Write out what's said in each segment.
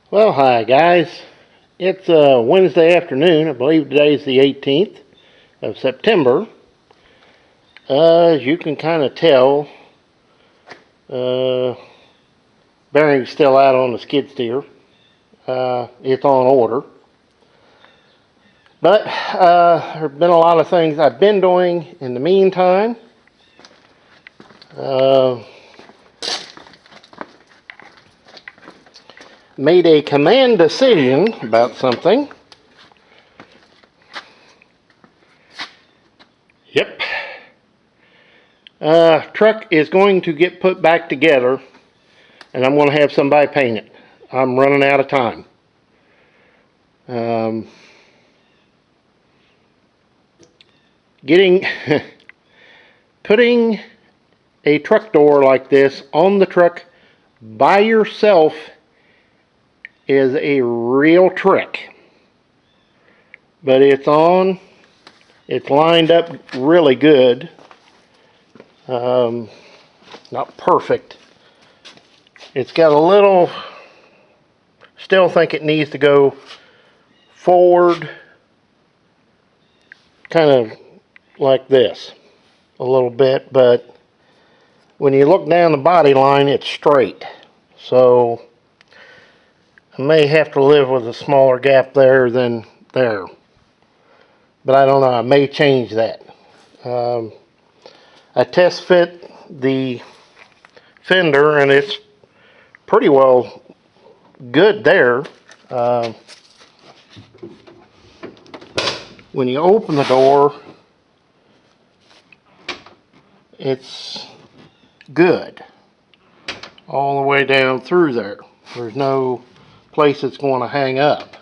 Well, hi guys. It's Wednesday afternoon. I believe today's the 18th of September. As you can kind of tell, bearing's still out on the skid steer. It's on order. But there have been a lot of things I've been doing in the meantime. Made a command decision about something. Yep. Truck is going to get put back together, and I'm going to have somebody paint it. I'm running out of time. Putting a truck door like this on the truck by yourself is a real trick. But it's lined up really good. Not perfect. It's got a little, still think it needs to go forward, kind of like this a little bit, but when you look down the body line, it's straight. So I may have to live with a smaller gap there than there. But I don't know, I may change that. I test fit the fender and it's pretty well good there. When you open the door, it's good all the way down through there. There's no place it's going to hang up.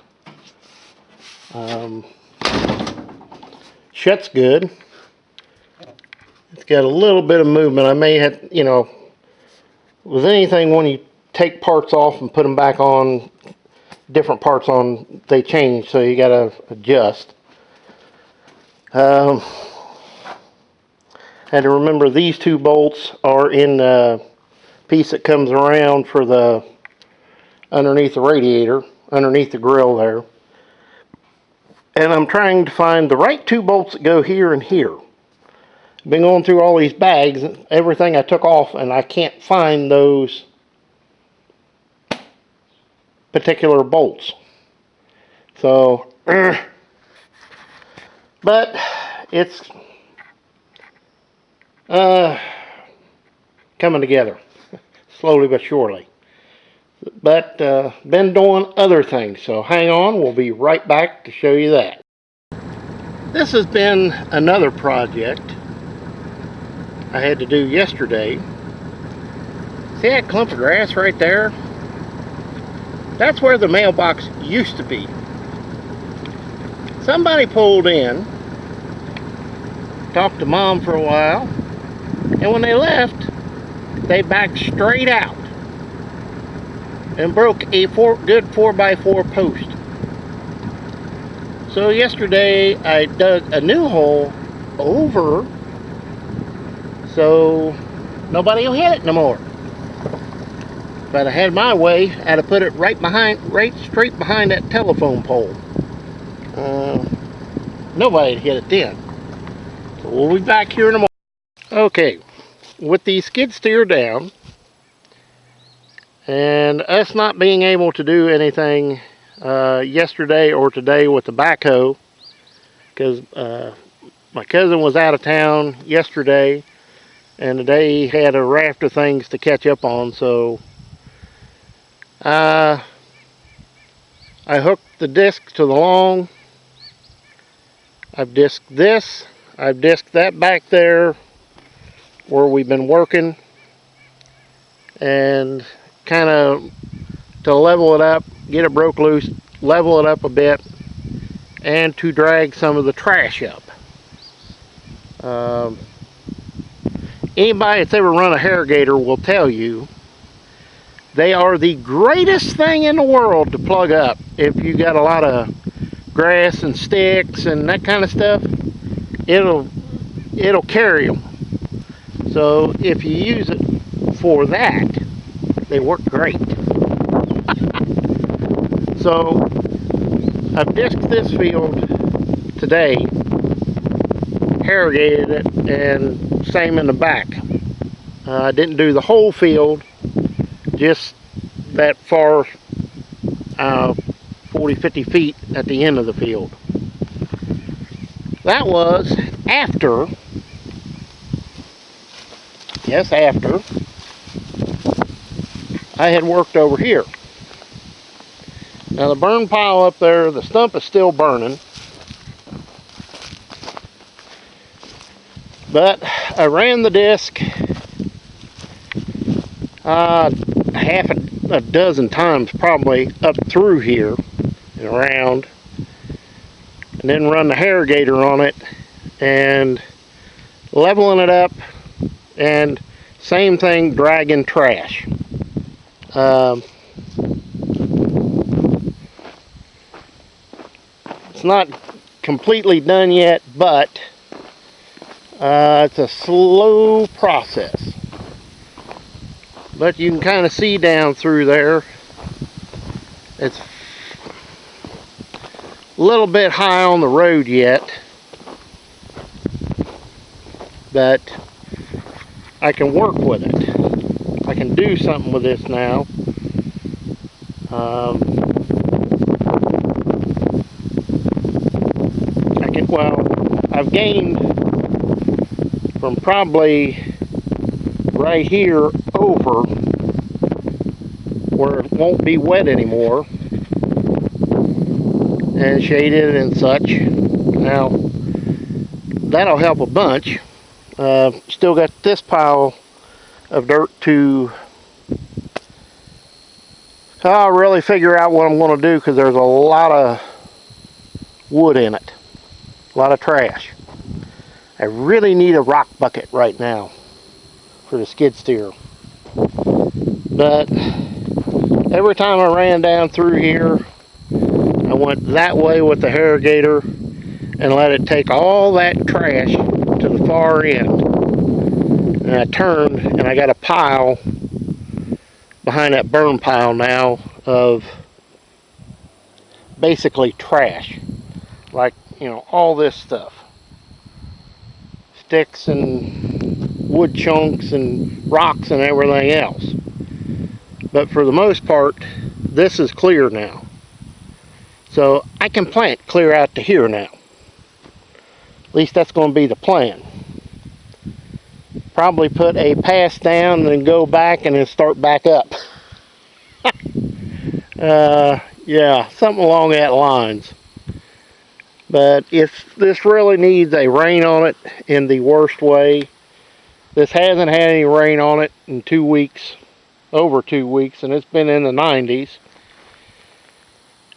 Shuts good. It's got a little bit of movement. I may have, with anything, when you take parts off and put them back on, different parts on, they change, so you got to adjust. Had to remember these two bolts are in the piece that comes around for the underneath the radiator, underneath the grill there. And I'm trying to find the right two bolts that go here and here. Been going through all these bags, everything I took off, and I can't find those particular bolts. So, but it's coming together, slowly but surely. But been doing other things, so hang on, we'll be right back to show you that. This has been another project I had to do yesterday. See that clump of grass right there? That's where the mailbox used to be. Somebody pulled in, talked to Mom for a while, and when they left, they backed straight out and broke a good 4x4 post. So yesterday I dug a new hole over so nobody will hit it no more. But I had my way, I had to put it right straight behind that telephone pole. Nobody hit it then. So we'll be back here in a moment. Okay, with the skid steer down, and us not being able to do anything yesterday or today with the backhoe, because my cousin was out of town yesterday, and today he had a raft of things to catch up on, so I hooked the disc to the long. I've disked this. I've disked that back there where we've been working, and kind of to level it up, get it broke loose, level it up a bit, and to drag some of the trash up. Anybody that's ever run a Harrow-Gater will tell you they are the greatest thing in the world to plug up. If you got a lot of grass and sticks and that kind of stuff, it'll carry them. So if you use it for that, they work great. So I've disked this field today, harrow-gated it, and same in the back. I didn't do the whole field, just that far 40-50 feet at the end of the field. That was after, yes, after I had worked over here. Now the burn pile up there, the stump is still burning, but I ran the disc half a dozen times probably up through here and around, and then run the Harrow-Gater on it and leveling it up, and same thing, dragging trash. It's not completely done yet, but it's a slow process. But you can kind of see down through there, it's a little bit high on the road yet, but I can work with it. I can do something with this now. I've gained from probably right here over where it won't be wet anymore and shaded and such. Now that'll help a bunch. Still got this pile of dirt to really figure out what I'm going to do, because there's a lot of wood in it, a lot of trash. I really need a rock bucket right now for the skid steer, but every time I ran down through here, I went that way with the Harrow-Gater and let it take all that trash to the far end, and I turned and I got a pile behind that burn pile now of basically trash, like, you know, all this stuff, sticks and wood chunks and rocks and everything else. But for the most part, this is clear now, so I can plant clear out to here now. At least that's going to be the plan. Probably put a pass down and then go back and then start back up. Yeah, something along that lines. But if this really needs a rain on it in the worst way, this hasn't had any rain on it in 2 weeks, over 2 weeks, and it's been in the 90s.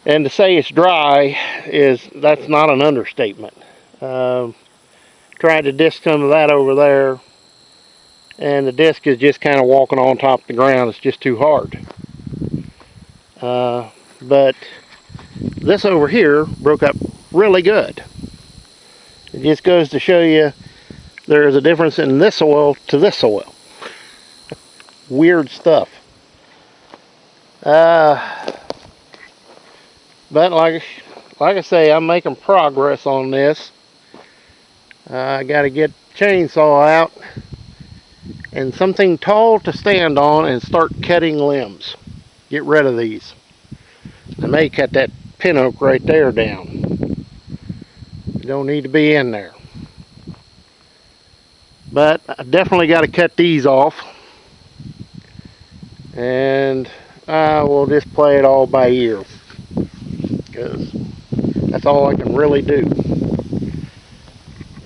And to say it's dry that's not an understatement. Tried to disc some of that over there, and the disc is just kind of walking on top of the ground. It's just too hard. But this over here broke up really good. It just goes to show you there is a difference in this soil to this soil. Weird stuff. But like I say, I'm making progress on this. I got to get chainsaw out and something tall to stand on and start cutting limbs. Get rid of these. I may cut that pin oak right there down. You don't need to be in there. But I definitely got to cut these off. And we'll just play it all by ear, because that's all I can really do.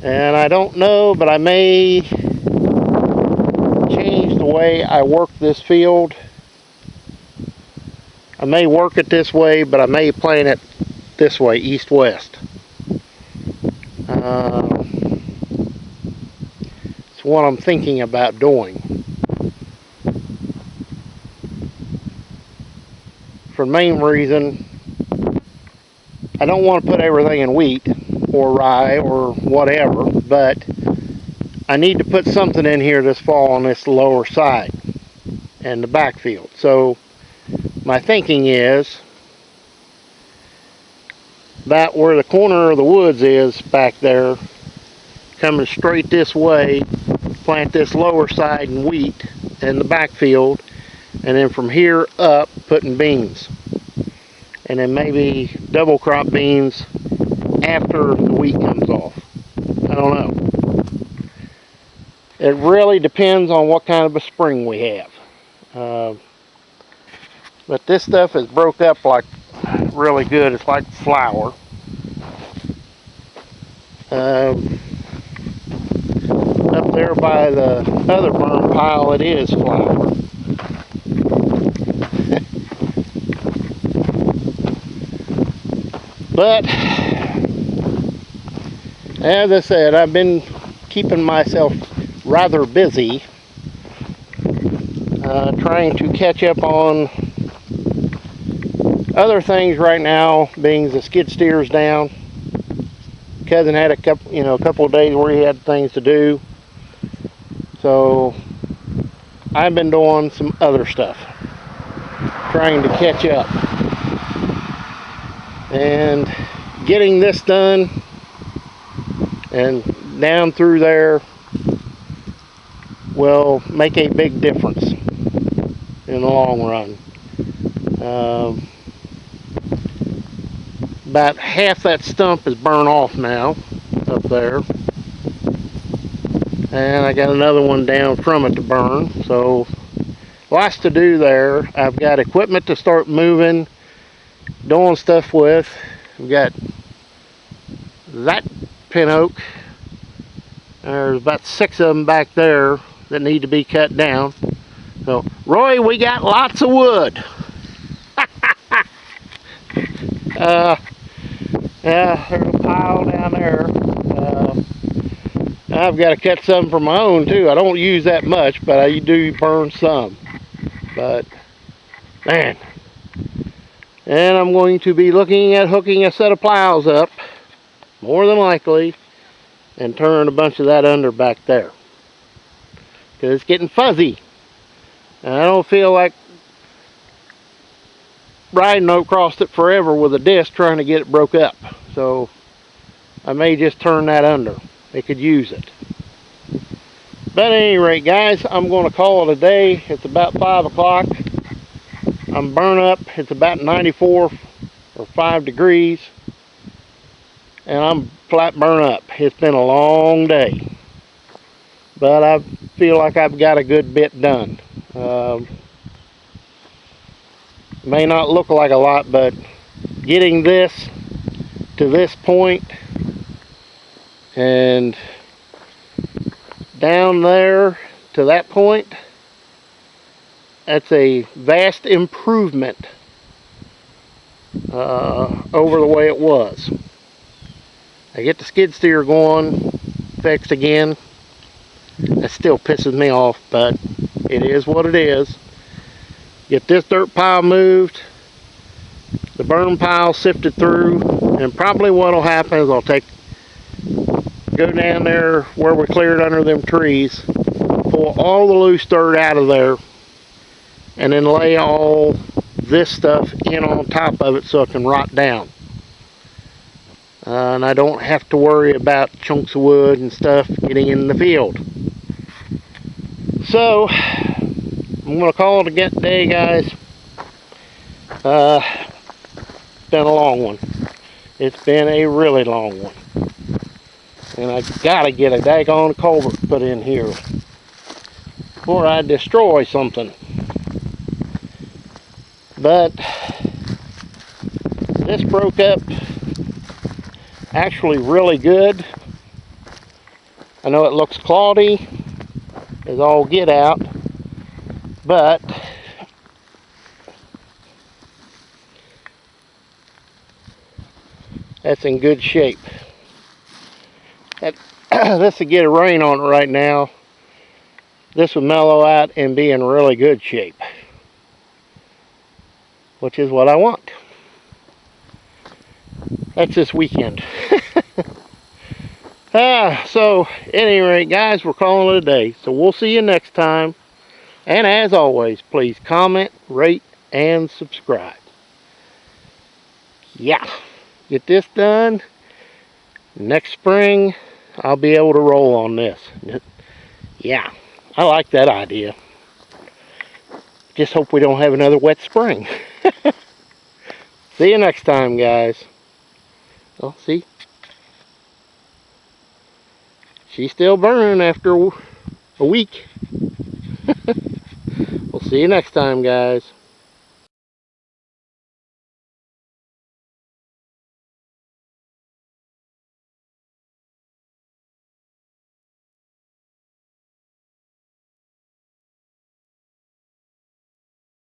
And I don't know, but I may change the way I work this field. I may work it this way, but I may plan it this way, east-west. It's what I'm thinking about doing. For the main reason, I don't want to put everything in wheat or rye or whatever, but I need to put something in here this fall on this lower side and the backfield. So my thinking is about where the corner of the woods is back there, coming straight this way, plant this lower side in wheat in the backfield, and then from here up putting beans, and then maybe double crop beans after the wheat comes off. I don't know. It really depends on what kind of a spring we have. But this stuff is broke up like really good. It's like flour. Up there by the other burn pile, it is flour. But as I said, I've been keeping myself rather busy trying to catch up on other things right now, being the skid steer's down. Cousin had a couple of days where he had things to do, so I've been doing some other stuff, trying to catch up and getting this done and down through there will make a big difference in the long run. About half that stump is burnt off now up there, and I got another one down from it to burn, so lots to do there. I've got equipment to start moving, doing stuff with. I've got that pin oak. There's about 6 of them back there that need to be cut down. So, Roy, we got lots of wood. Yeah, there's a pile down there. I've got to cut some for my own too. I don't use that much, but I do burn some. But, man. And I'm going to be looking at hooking a set of plows up, more than likely, and turn a bunch of that under back there, because it's getting fuzzy, and I don't feel like riding across it forever with a disc trying to get it broke up. So I may just turn that under. They could use it. But at any rate, guys, I'm going to call it a day. It's about 5 o'clock. I'm burnt up. It's about 94 or 5 degrees, and I'm flat burnt up. It's been a long day, but I feel like I've got a good bit done. May not look like a lot, but getting this to this point and down there to that point, that's a vast improvement over the way it was. I get the skid steer going, fixed again. That still pisses me off, but it is what it is. Get this dirt pile moved, the burn pile sifted through, and probably what will happen is I'll go down there where we cleared under them trees, pull all the loose dirt out of there, and then lay all this stuff in on top of it so it can rot down. And I don't have to worry about chunks of wood and stuff getting in the field. So I'm going to call it a good day, guys. It's been a long one. It's been a really long one. And I got to get a daggone culvert put in here before I destroy something. But this broke up actually really good. I know it looks cloudy as all get out, but that's in good shape. This would get a rain on it right now. This would mellow out and be in really good shape, which is what I want. That's this weekend. So, at any rate, guys, we're calling it a day. So we'll see you next time. And as always, please comment, rate, and subscribe. Yeah. get this done. Next spring, I'll be able to roll on this. Yeah, I like that idea. Just hope we don't have another wet spring. See you next time, guys. Oh, see? She's still burning after a week. We'll see you next time, guys.